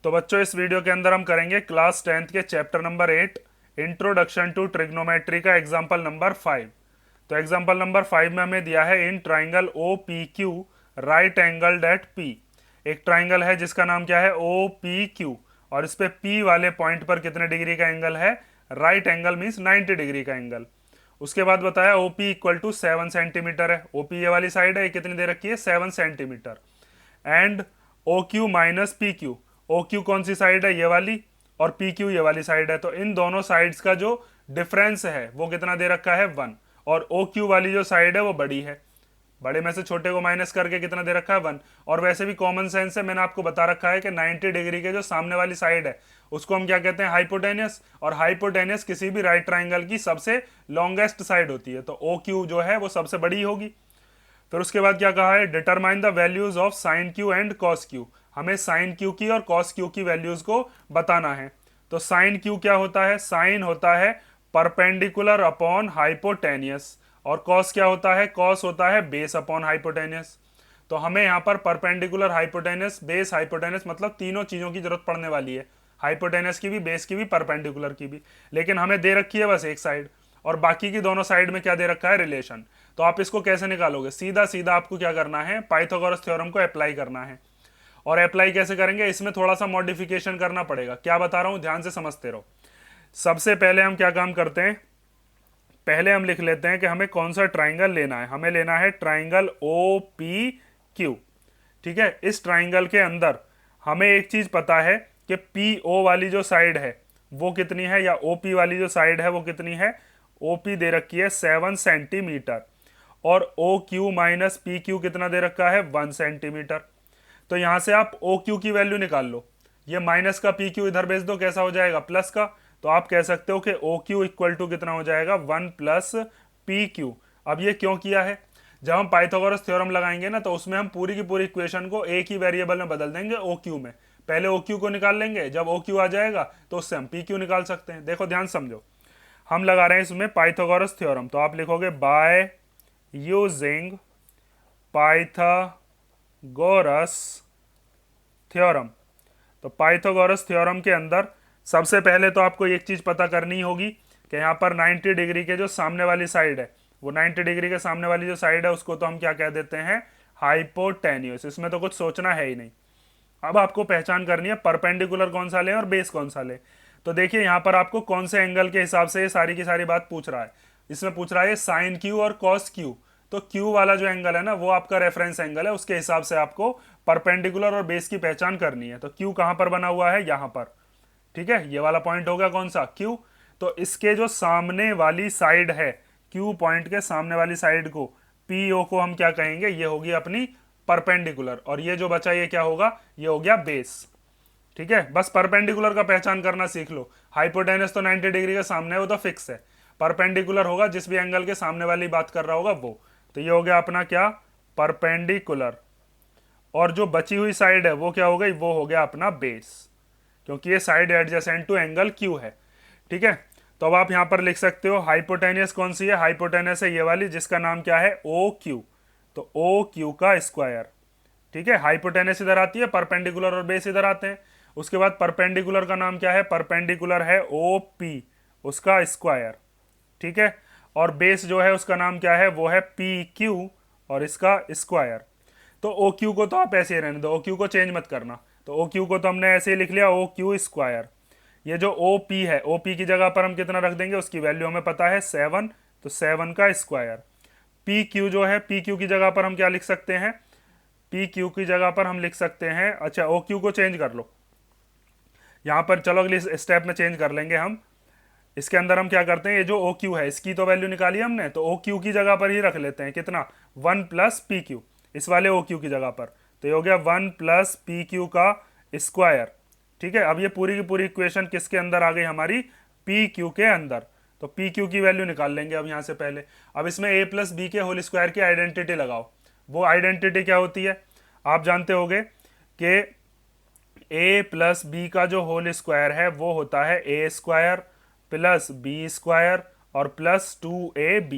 तो बच्चों इस वीडियो के अंदर हम करेंगे क्लास 10th के chapter number 8 introduction to trigonometry का एग्जाम्पल नंबर 5। तो एग्जाम्पल नंबर 5 में हमें दिया है in triangle O P Q right angle at P. एक ट्राइंगल है जिसका नाम क्या है ओ पी क्यू, और इस पे पी वाले पॉइंट पर कितने डिग्री का एंगल है, राइट एंगल मीन्स 90 डिग्री का एंगल। उसके बाद बताया ओपी इक्वल टू 7 सेंटीमीटर है। ओपी ये वाली साइड है, ये कितनी दे रखी है 7 centimetre. And O Q minus P Q, O Q कौन सी साइड है ये वाली, और पी क्यू ये वाली साइड है। तो इन दोनों साइड्स का जो डिफरेंस है वो कितना दे रखा है 1, और ओ क्यू वाली जो साइड है वो बड़ी है, बड़े में से छोटे को माइनस करके कितना दे रखा है 1। और वैसे भी कॉमन सेंस है, मैंने आपको बता रखा है कि 90 डिग्री के जो सामने वाली साइड है उसको हम क्या कहते हैं हाइपोटेनियस, और हाइपोटेनियस किसी भी राइट ट्राइंगल की सबसे लॉन्गेस्ट साइड होती है। तो ओ क्यू जो है वो सबसे बड़ी होगी। फिर उसके बाद क्या कहा है, determine the values of sine Q and cos Q. हमें साइन क्यू की और कॉस क्यू की वैल्यूज को बताना है। तो साइन क्यू क्या होता है, साइन होता है परपेंडिकुलर अपॉन हाइपोटेनियस, और कॉस क्या होता है, कॉस होता है बेस अपॉन हाइपोटेनियस। तो हमें यहाँ पर परपेंडिकुलर हाइपोटेनस बेस हाइपोटेनस मतलब तीनों चीजों की जरूरत पड़ने वाली है, हाइपोटेनस की भी, बेस की भी, परपेंडिकुलर की भी। लेकिन हमें दे रखी है बस एक साइड, और बाकी की दोनों साइड में क्या दे रखा है, रिलेशन। तो आप इसको कैसे निकालोगे, सीधा सीधा आपको क्या करना है, पाइथागोरस थ्योरम को अप्लाई करना है। और अप्लाई कैसे करेंगे, इसमें थोड़ा सा मॉडिफिकेशन करना पड़ेगा। क्या बता रहा हूं, ध्यान से समझते रहो। सबसे पहले हम क्या काम करते हैं, पहले हम लिख लेते हैं कि हमें कौन सा ट्राइंगल लेना है। हमें लेना है ट्राइंगल ओ पी क्यू। ठीक है, इस ट्राइंगल के अंदर हमें एक चीज पता है कि पी ओ वाली जो साइड है वो कितनी है, या ओ पी वाली जो साइड है वो कितनी है, ओ पी दे रखी है 7 सेंटीमीटर, और O Q minus P Q कितना दे रखा है 1 सेंटीमीटर। तो यहां से आप ओ क्यू की वैल्यू निकाल लो, ये माइनस का पी क्यू इधर भेज दो, कैसा हो जाएगा प्लस का। तो आप कह सकते हो कि ओ क्यू इक्वल टू कितना हो जाएगा 1 प्लस पी क्यू। अब ये क्यों किया है, जब हम पाइथागोरस थ्योरम लगाएंगे ना तो उसमें हम पूरी की पूरी इक्वेशन को एक ही वेरिएबल में बदल देंगे ओ क्यू में। पहले ओ क्यू को निकाल लेंगे, जब ओ क्यू आ जाएगा तो उससे हम पी क्यू निकाल सकते हैं। देखो ध्यान समझो, हम लगा रहे हैं इसमें पाइथागोरस थ्योरम, तो आप लिखोगे बाय यूजिंग पाइथागोरस थ्योरम। तो पाइथागोरस थ्योरम के अंदर सबसे पहले तो आपको एक चीज पता करनी होगी कि यहाँ पर 90 डिग्री के जो सामने वाली साइड है, वो 90 डिग्री के सामने वाली जो साइड है उसको तो हम क्या कह देते हैं, हाइपोटेन्यूस। इसमें तो कुछ सोचना है ही नहीं। अब आपको पहचान करनी है परपेंडिकुलर कौन सा लें और बेस कौन सा लें। तो देखिए यहाँ पर आपको कौन से एंगल के हिसाब से ये सारी की सारी बात पूछ रहा है। इसमें पूछ रहा है साइन क्यू और कॉस क्यू। तो क्यू वाला जो एंगल है ना वो आपका रेफरेंस एंगल है, उसके हिसाब से आपको परपेंडिकुलर और बेस की पहचान करनी है। तो क्यू कहां पर बना हुआ है, यहां पर। ठीक है, ये वाला पॉइंट हो गया कौन सा, क्यू। तो इसके जो सामने वाली साइड है, क्यू पॉइंट के सामने वाली साइड को, पी ओ को हम क्या कहेंगे, ये होगी अपनी परपेंडिकुलर, और ये जो बचा ये क्या होगा, ये हो गया बेस। ठीक है, बस परपेंडिकुलर का पहचान करना सीख लो। हाइपोटेनस तो 90 डिग्री के सामने है, वो तो फिक्स है। परपेंडिकुलर होगा जिस भी एंगल के सामने वाली बात कर रहा होगा वो। तो ये हो गया अपना क्या, परपेंडिकुलर। और जो बची हुई साइड है वो क्या हो गई, वो हो गया अपना बेस, क्योंकि ये side adjacent to angle Q है। ठीक है, तो अब आप यहां पर लिख सकते हो हाइपोटेनियस कौन सी है, हाइपोटेनियस है ये वाली जिसका नाम क्या है ओ क्यू। तो ओ क्यू का स्क्वायर। ठीक है, हाइपोटेनियस इधर आती है, परपेंडिकुलर और बेस इधर आते हैं। उसके बाद परपेंडिकुलर का नाम क्या है, परपेंडिकुलर है ओ पी, उसका स्क्वायर। ठीक है, और बेस जो है उसका नाम क्या है, वो है पी क्यू और इसका स्क्वायर। तो ओ क्यू को तो आप ऐसे ही रहने दो, ओ क्यू को चेंज मत करना। तो ओ क्यू को तो हमने ऐसे ही लिख लिया ओ क्यू स्क्वायर। ये जो ओ पी है, ओ पी की जगह पर हम कितना रख देंगे, उसकी वैल्यू हमें पता है 7, तो 7 का स्क्वायर। पी क्यू जो है, पी क्यू की जगह पर हम क्या लिख सकते हैं, पी क्यू की जगह पर हम लिख सकते हैं, अच्छा ओ क्यू को चेंज कर लो यहां पर, चलो अगली स्टेप में चेंज कर लेंगे हम। इसके अंदर हम क्या करते हैं, ये जो ओ क्यू है इसकी तो वैल्यू निकाली हमने, तो ओ क्यू की जगह पर ही रख लेते हैं कितना, 1 प्लस पी क्यू, इस वाले ओ क्यू की जगह पर। तो ये हो गया 1 प्लस पी क्यू का स्क्वायर। ठीक है, अब ये पूरी की पूरी इक्वेशन किसके अंदर आ गई हमारी, पी क्यू के अंदर। तो पी क्यू की वैल्यू निकाल लेंगे अब यहां से पहले। अब इसमें ए प्लस बी के होल स्क्वायर की आइडेंटिटी लगाओ। वो आइडेंटिटी क्या होती है, आप जानते होगे कि ए प्लस बी का जो होल स्क्वायर है वो होता है ए स्क्वायर प्लस बी स्क्वायर और प्लस 2ab।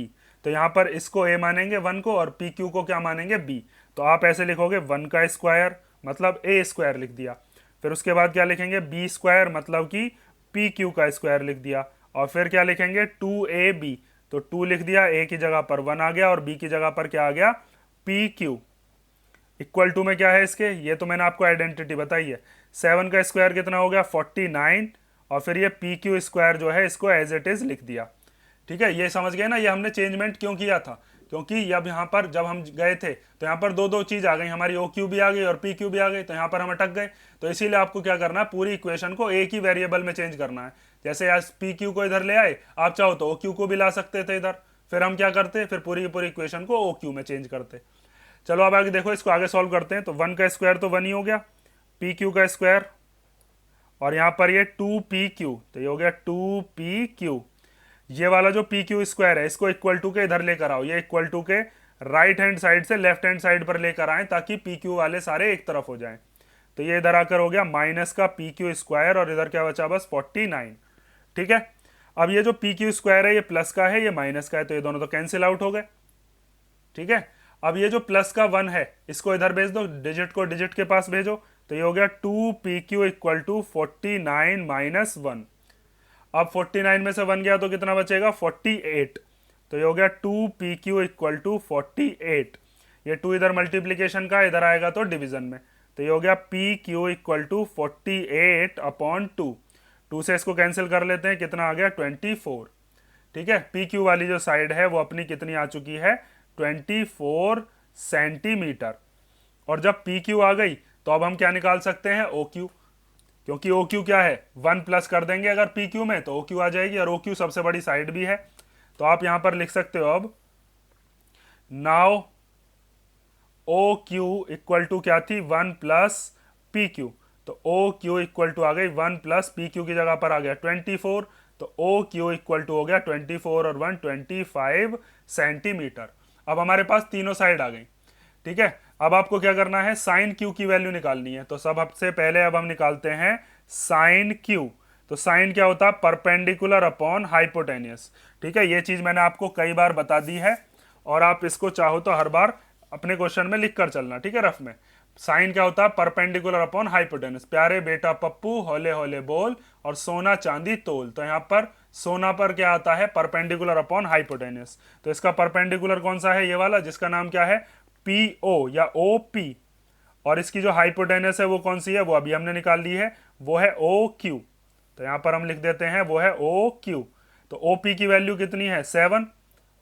तो यहां पर इसको ए मानेंगे 1 को, और पी क्यू को क्या मानेंगे बी। तो आप ऐसे लिखोगे 1 का स्क्वायर मतलब ए स्क्वायर लिख दिया, फिर उसके बाद क्या लिखेंगे, बी स्क्वायर मतलब कि पी क्यू का स्क्वायर लिख दिया, और फिर क्या लिखेंगे 2ab, तो 2 लिख दिया, ए की जगह पर 1 आ गया और बी की जगह पर क्या आ गया पी क्यू। इक्वल टू में क्या है इसके, ये तो मैंने आपको आइडेंटिटी बताई है, 7 का स्क्वायर कितना हो गया 49, और फिर ये पी क्यू स्क्वायर जो है इसको एज इट इज लिख दिया। ठीक है, ये समझ गए ना, ये हमने चेंजमेंट क्यों किया था, क्योंकि अब यहाँ पर जब हम गए थे तो यहाँ पर दो दो चीज आ गई, हमारी ओ क्यू भी आ गई और पी क्यू भी आ गई, तो यहाँ पर हम अटक गए। तो इसीलिए आपको क्या करना है, पूरी इक्वेशन को एक ही वेरिएबल में चेंज करना है। जैसे आज पी क्यू को इधर ले आए, आप चाहो तो ओ क्यू को भी ला सकते थे इधर, फिर हम क्या करते, फिर पूरी की पूरी इक्वेशन को ओ क्यू में चेंज करते। चलो अब आगे देखो, इसको आगे सॉल्व करते हैं। तो 1 का स्क्वायर तो 1 ही हो गया, पी क्यू का स्क्वायर, और यहाँ पर ये 2pq, तो ये हो गया 2pq। ये वाला जो पी क्यू स्क्वायर है इसको इक्वल टू के इधर लेकर आओ, ये इक्वल टू के राइट हैंड साइड से लेफ्ट हैंड साइड पर लेकर आए ताकि पी क्यू वाले सारे एक तरफ हो जाएं। तो ये इधर आकर हो गया माइनस का पी क्यू स्क्वायर, और इधर क्या बचा बस 49। ठीक है, अब ये जो पी क्यू स्क्वायर है ये प्लस का है, ये माइनस का है, तो ये दोनों तो कैंसिल आउट हो गए। ठीक है, अब ये जो प्लस का 1 है इसको इधर भेज दो, डिजिट को डिजिट के पास भेजो, तो ये हो गया 2pq इक्वल टू 49 माइनस 1। अब 49 में से 1 गया तो कितना बचेगा 48, तो ये हो गया 2pq इक्वल टू 48। ये 2 इधर मल्टीप्लीकेशन का, इधर आएगा तो डिवीजन में, तो ये हो गया pq इक्वल टू 48 अपॉन 2। 2 से इसको कैंसिल कर लेते हैं, कितना आ गया 24। ठीक है, pq वाली जो साइड है वो अपनी कितनी आ चुकी है 24 सेंटीमीटर। और जब pq आ गई तो अब हम क्या निकाल सकते हैं oq, क्योंकि OQ क्या है 1 प्लस कर देंगे अगर PQ में तो OQ आ जाएगी, और OQ सबसे बड़ी साइड भी है। तो आप यहां पर लिख सकते हो अब नाउ OQ इक्वल टू क्या थी 1 प्लस PQ, तो OQ इक्वल टू आ गई 1 प्लस PQ की जगह पर आ गया 24, तो OQ इक्वल टू हो गया 24 और 1 25 सेंटीमीटर। अब हमारे पास तीनों साइड आ गई। ठीक है, अब आपको क्या करना है, साइन क्यू की वैल्यू निकालनी है। तो सबसे पहले अब हम निकालते हैं साइन क्यू। तो साइन क्या होता है, परपेंडिकुलर अपॉन हाइपोटेनियस। ठीक है, ये चीज मैंने आपको कई बार बता दी है, और आप इसको चाहो तो हर बार अपने क्वेश्चन में लिख कर चलना। ठीक है, रफ में साइन क्या होता है, परपेंडिकुलर अपॉन हाइपोटेनियस। प्यारे बेटा पप्पू होले होले बोल और सोना चांदी तोल, तो यहाँ पर सोना पर क्या आता है परपेंडिकुलर अपॉन हाइपोटेनियस। तो इसका परपेंडिकुलर कौन सा है, ये वाला जिसका नाम क्या है PO या OP, और इसकी जो हाइपोटेनस है वो कौन सी है, वो अभी हमने निकाल ली है, वो है OQ। तो यहां पर हम लिख देते हैं वो है OQ। तो OP की वैल्यू कितनी है 7,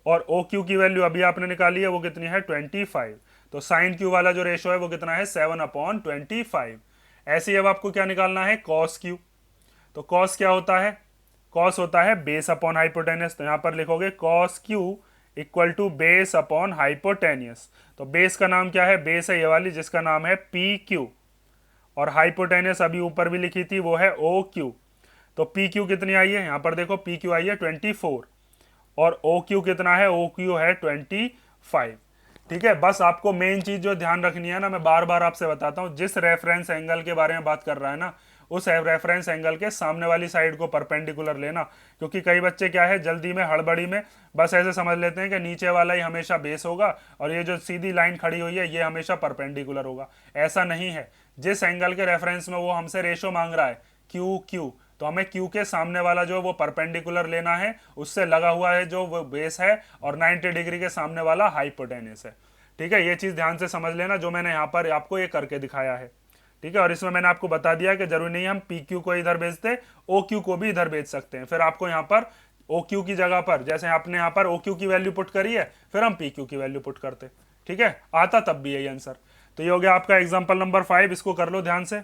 और OQ की वैल्यू अभी आपने निकाली है वो कितनी है 25। तो साइन क्यू वाला जो रेशो है वो कितना है 7/25। ऐसे ही अब आपको क्या निकालना है कॉस क्यू। तो कॉस क्या होता है, कॉस होता है बेस अपॉन हाइपोटेनस। तो यहां पर लिखोगे cos Q equal to base upon hypotenuse. तो बेस का नाम क्या है, बेस है ये वाली जिसका नाम है पी क्यू, और हाइपोटेनियस अभी ऊपर भी लिखी थी वो है ओ क्यू। तो पी क्यू कितनी आई है, यहां पर देखो पी क्यू आई है 24, और ओ क्यू कितना है, ओ क्यू है 25। ठीक है, बस आपको मेन चीज जो ध्यान रखनी है ना, मैं बार बार आपसे बताता हूं, जिस रेफरेंस एंगल के बारे में बात कर रहा है ना, उस रेफरेंस एंगल के सामने वाली साइड को परपेंडिकुलर लेना। क्योंकि कई बच्चे क्या है जल्दी में हड़बड़ी में बस ऐसे समझ लेते हैं कि नीचे वाला ही हमेशा बेस होगा और ये जो सीधी लाइन खड़ी हुई है ये हमेशा परपेंडिकुलर होगा। ऐसा नहीं है, जिस एंगल के रेफरेंस में वो हमसे रेशो मांग रहा है क्यू क्यू, तो हमें क्यू के सामने वाला जो वो परपेंडिकुलर लेना है, उससे लगा हुआ है जो वो बेस है, और 90 डिग्री के सामने वाला हाइपोटेनस है। ठीक है, ये चीज ध्यान से समझ लेना जो मैंने यहाँ पर आपको ये करके दिखाया है। ठीक है, और इसमें मैंने आपको बता दिया कि जरूरी नहीं हम पी क्यू को इधर भेजते, ओ क्यू को भी इधर भेज सकते हैं। फिर आपको यहाँ पर ओ क्यू की जगह पर, जैसे आपने यहाँ पर ओ क्यू की वैल्यू पुट करी है, फिर हम पी क्यू की वैल्यू पुट करते। ठीक है, आता तब भी यही आंसर। तो ये हो गया आपका एग्जाम्पल नंबर 5, इसको कर लो ध्यान से,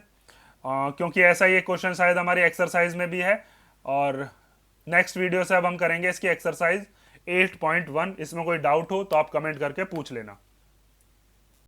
क्योंकि ऐसा ये क्वेश्चन शायद हमारी एक्सरसाइज में भी है। और नेक्स्ट वीडियो से अब हम करेंगे इसकी एक्सरसाइज 8.1। इसमें कोई डाउट हो तो आप कमेंट करके पूछ लेना।